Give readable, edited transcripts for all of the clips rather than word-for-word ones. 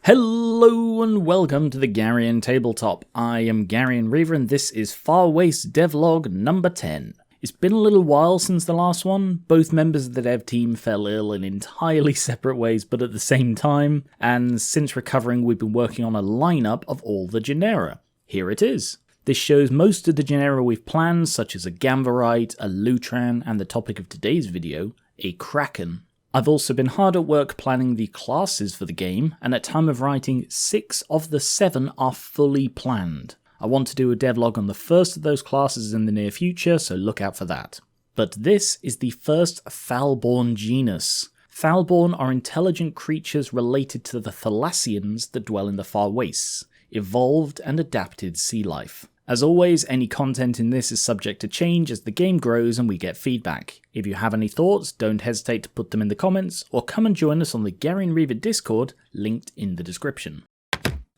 Hello and welcome to the Garian Tabletop. I am Garian Reaver and this is Far Waste Devlog number 10. It's been a little while since the last one. Both members of the dev team fell ill in entirely separate ways but at the same time, and since recovering we've been working on a lineup of all the genera. Here it is. This shows most of the genera we've planned, such as a Gamvarite, a Lutran, and the topic of today's video, a Kraken. I've also been hard at work planning the classes for the game, and at time of writing, 6 of the 7 are fully planned. I want to do a devlog on the first of those classes in the near future, so look out for that. But this is the first Thalborn genus. Thalborn are intelligent creatures related to the Thalassians that dwell in the far wastes, evolved and adapted sea life. As always, any content in this is subject to change as the game grows and we get feedback. If you have any thoughts, don't hesitate to put them in the comments, or come and join us on the Garian Reaver Discord, linked in the description.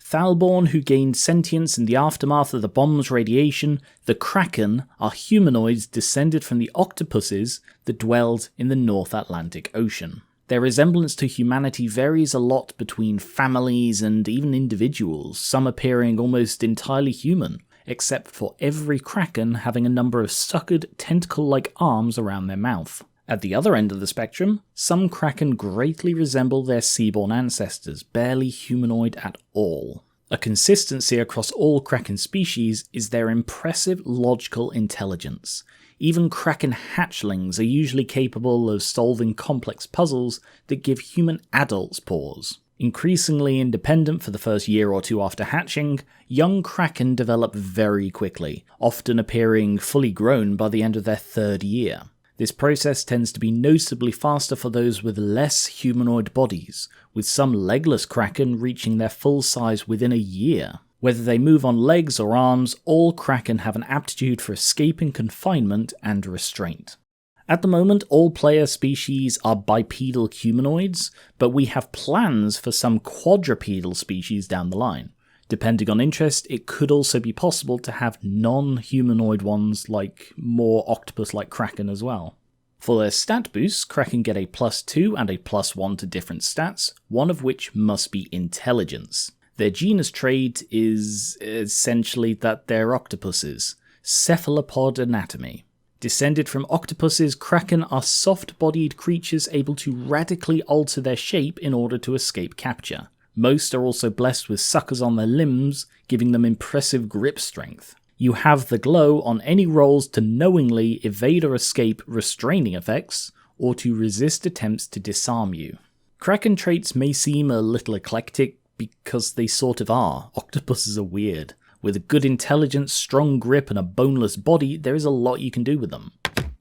Thalborn, who gained sentience in the aftermath of the bomb's radiation, the Kraken, are humanoids descended from the octopuses that dwelled in the North Atlantic Ocean. Their resemblance to humanity varies a lot between families and even individuals, some appearing almost entirely human, except for every Kraken having a number of suckered, tentacle-like arms around their mouth. At the other end of the spectrum, some Kraken greatly resemble their seaborne ancestors, barely humanoid at all. A consistency across all Kraken species is their impressive logical intelligence. Even Kraken hatchlings are usually capable of solving complex puzzles that give human adults pause. Increasingly independent for the first year or two after hatching, young Kraken develop very quickly, often appearing fully grown by the end of their 3rd year. This process tends to be noticeably faster for those with less humanoid bodies, with some legless Kraken reaching their full size within a year. Whether they move on legs or arms, all Kraken have an aptitude for escaping confinement and restraint. At the moment, all player species are bipedal humanoids, but we have plans for some quadrupedal species down the line. Depending on interest, it could also be possible to have non-humanoid ones like more octopus-like Kraken as well. For their stat boosts, Kraken get a +2 and a +1 to different stats, one of which must be intelligence. Their genus trait is essentially that they're octopuses, cephalopod anatomy. Descended from octopuses, Kraken are soft-bodied creatures able to radically alter their shape in order to escape capture. Most are also blessed with suckers on their limbs, giving them impressive grip strength. You have the glow on any rolls to knowingly evade or escape restraining effects, or to resist attempts to disarm you. Kraken traits may seem a little eclectic because they sort of are. Octopuses are weird. With a good intelligence, strong grip, and a boneless body, there is a lot you can do with them.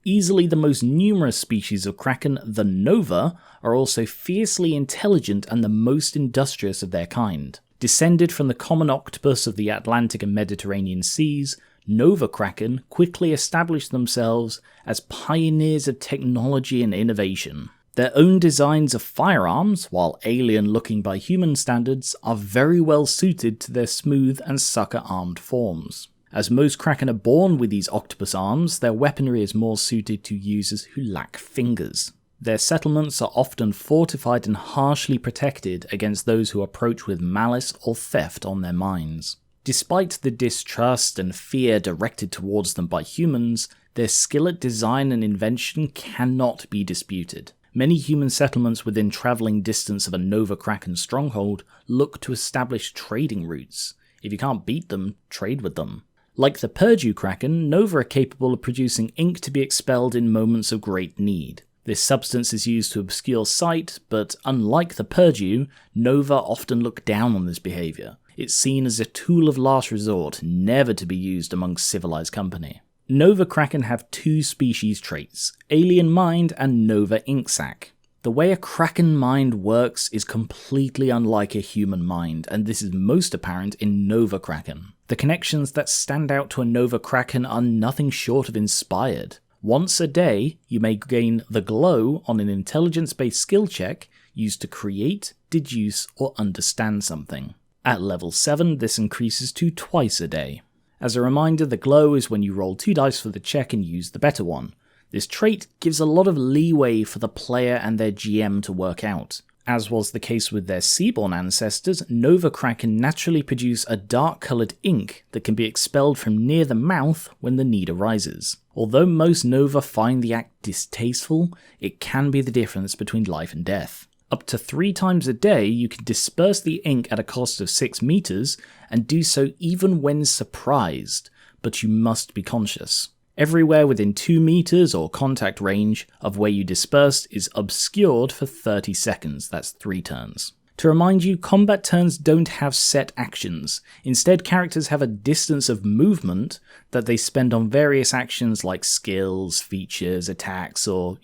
Easily the most numerous species of Kraken, the Nova, are also fiercely intelligent and the most industrious of their kind. Descended from the common octopus of the Atlantic and Mediterranean seas, Nova Kraken quickly established themselves as pioneers of technology and innovation. Their own designs of firearms, while alien-looking by human standards, are very well suited to their smooth and sucker-armed forms. As most Kraken are born with these octopus arms, their weaponry is more suited to users who lack fingers. Their settlements are often fortified and harshly protected against those who approach with malice or theft on their minds. Despite the distrust and fear directed towards them by humans, their skill at design and invention cannot be disputed. Many human settlements within travelling distance of a Nova Kraken stronghold look to establish trading routes. If you can't beat them, trade with them. Like the Purdue Kraken, Nova are capable of producing ink to be expelled in moments of great need. This substance is used to obscure sight, but unlike the Purdue, Nova often look down on this behaviour. It's seen as a tool of last resort, never to be used amongst civilized company. Nova Kraken have 2 species traits, Alien Mind and Nova Ink Sac. The way a Kraken mind works is completely unlike a human mind, and this is most apparent in Nova Kraken. The connections that stand out to a Nova Kraken are nothing short of inspired. Once a day, you may gain the glow on an intelligence-based skill check used to create, deduce, or understand something. At level 7, this increases to twice a day. As a reminder, the glow is when you roll 2 dice for the check and use the better one. This trait gives a lot of leeway for the player and their GM to work out. As was the case with their seaborne ancestors, Nova Kraken naturally produce a dark-coloured ink that can be expelled from near the mouth when the need arises. Although most Nova find the act distasteful, it can be the difference between life and death. Up to 3 times a day, you can disperse the ink at a cost of 6 meters, and do so even when surprised, but you must be conscious. Everywhere within 2 meters or contact range of where you dispersed is obscured for 30 seconds, that's 3 turns. To remind you, combat turns don't have set actions. Instead, characters have a distance of movement that they spend on various actions like skills, features, attacks, or,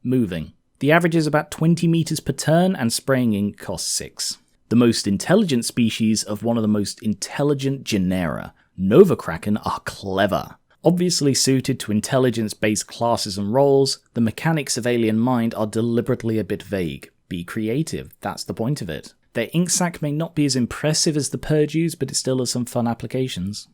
moving. The average is about 20 meters per turn, and spraying ink costs 6. The most intelligent species of one of the most intelligent genera, Nova Kraken, are clever. Obviously suited to intelligence-based classes and roles, the mechanics of Alien Mind are deliberately a bit vague. Be creative, that's the point of it. Their ink sac may not be as impressive as the Purdue's, but it still has some fun applications.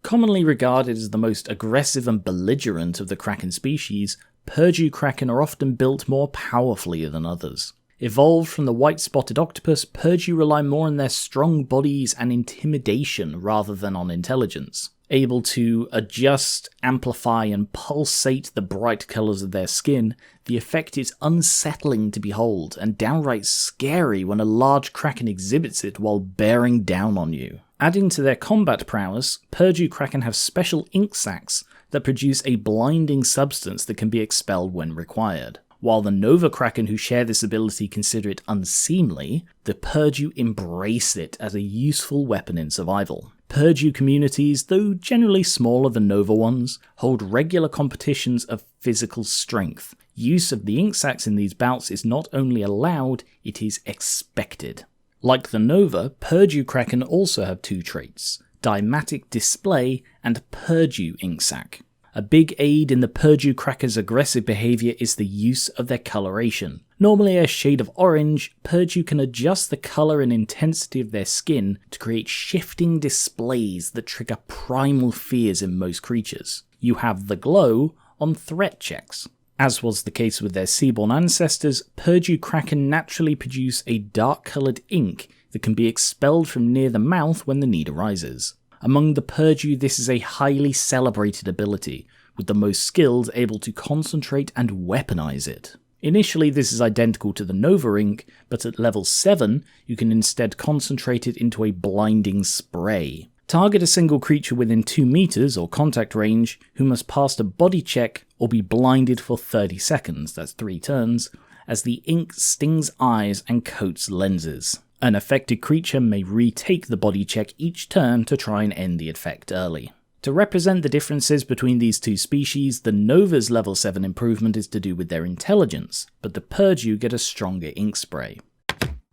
Commonly regarded as the most aggressive and belligerent of the Kraken species, Purdue Kraken are often built more powerfully than others. Evolved from the white-spotted octopus, Purdue rely more on their strong bodies and intimidation rather than on intelligence. Able to adjust, amplify, and pulsate the bright colours of their skin, the effect is unsettling to behold and downright scary when a large Kraken exhibits it while bearing down on you. Adding to their combat prowess, Purdue Kraken have special ink sacs that produce a blinding substance that can be expelled when required. While the Nova Kraken who share this ability consider it unseemly, the Purdue embrace it as a useful weapon in survival. Purdue communities, though generally smaller than Nova ones, hold regular competitions of physical strength. Use of the ink sacs in these bouts is not only allowed, it is expected. Like the Nova, Purdue Kraken also have 2 traits, Dymatic Display and Purdue Ink Sac. A big aid in the Purdue Kraken's aggressive behaviour is the use of their coloration. Normally a shade of orange, Purdue can adjust the colour and intensity of their skin to create shifting displays that trigger primal fears in most creatures. You have the glow on threat checks. As was the case with their seaborne ancestors, Purdue Kraken naturally produce a dark-coloured ink that can be expelled from near the mouth when the need arises. Among the Purdue, this is a highly celebrated ability, with the most skilled able to concentrate and weaponize it. Initially, this is identical to the Nova ink, but at level 7, you can instead concentrate it into a blinding spray. Target a single creature within 2 meters or contact range who must pass a body check or be blinded for 30 seconds, that's 3 turns, as the ink stings eyes and coats lenses. An affected creature may retake the body check each turn to try and end the effect early. To represent the differences between these 2 species, the Nova's level 7 improvement is to do with their intelligence, but the Purdue get a stronger ink spray.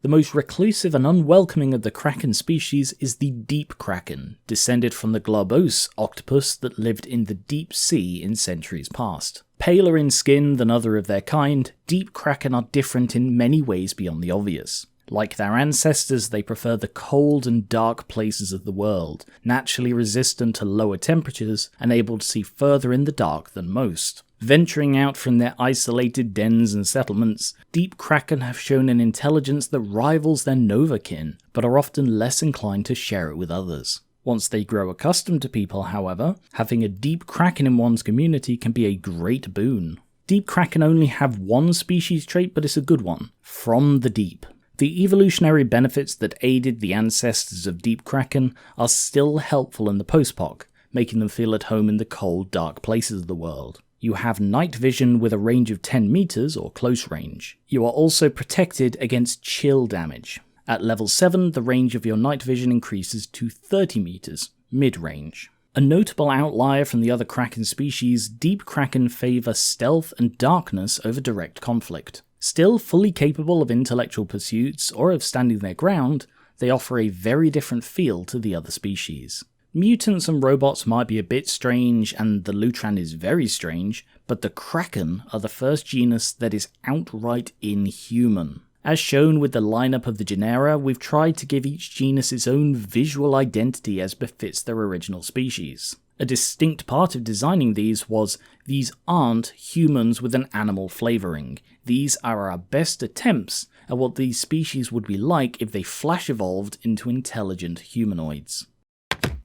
The most reclusive and unwelcoming of the Kraken species is the Deep Kraken, descended from the globose octopus that lived in the deep sea in centuries past. Paler in skin than other of their kind, Deep Kraken are different in many ways beyond the obvious. Like their ancestors, they prefer the cold and dark places of the world, naturally resistant to lower temperatures and able to see further in the dark than most. Venturing out from their isolated dens and settlements, Deep Kraken have shown an intelligence that rivals their Nova kin, but are often less inclined to share it with others. Once they grow accustomed to people, however, having a Deep Kraken in one's community can be a great boon. Deep Kraken only have 1 species trait, but it's a good one, From the Deep. The evolutionary benefits that aided the ancestors of Deep Kraken are still helpful in the post-poc, making them feel at home in the cold, dark places of the world. You have night vision with a range of 10 meters or close range. You are also protected against chill damage. At level 7, the range of your night vision increases to 30 meters, mid-range. A notable outlier from the other Kraken species, Deep Kraken favor stealth and darkness over direct conflict. Still fully capable of intellectual pursuits or of standing their ground, they offer a very different feel to the other species. Mutants and robots might be a bit strange, and the Lutran is very strange, but the Kraken are the first genus that is outright inhuman. As shown with the lineup of the genera, we've tried to give each genus its own visual identity as befits their original species. A distinct part of designing these was, these aren't humans with an animal flavouring. These are our best attempts at what these species would be like if they flash evolved into intelligent humanoids.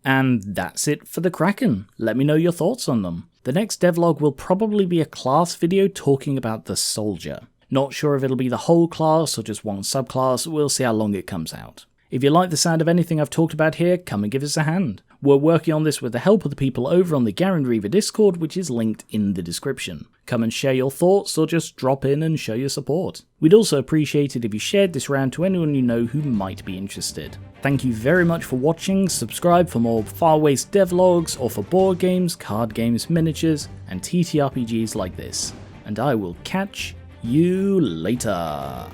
And that's it for the Kraken. Let me know your thoughts on them. The next devlog will probably be a class video talking about the soldier. Not sure if it'll be the whole class or just one subclass, we'll see how long it comes out. If you like the sound of anything I've talked about here, come and give us a hand. We're working on this with the help of the people over on the Garen Reaver Discord, which is linked in the description. Come and share your thoughts or just drop in and show your support. We'd also appreciate it if you shared this round to anyone you know who might be interested. Thank you very much for watching, subscribe for more Far Waste devlogs or for board games, card games, miniatures, and TTRPGs like this. And I will catch you later.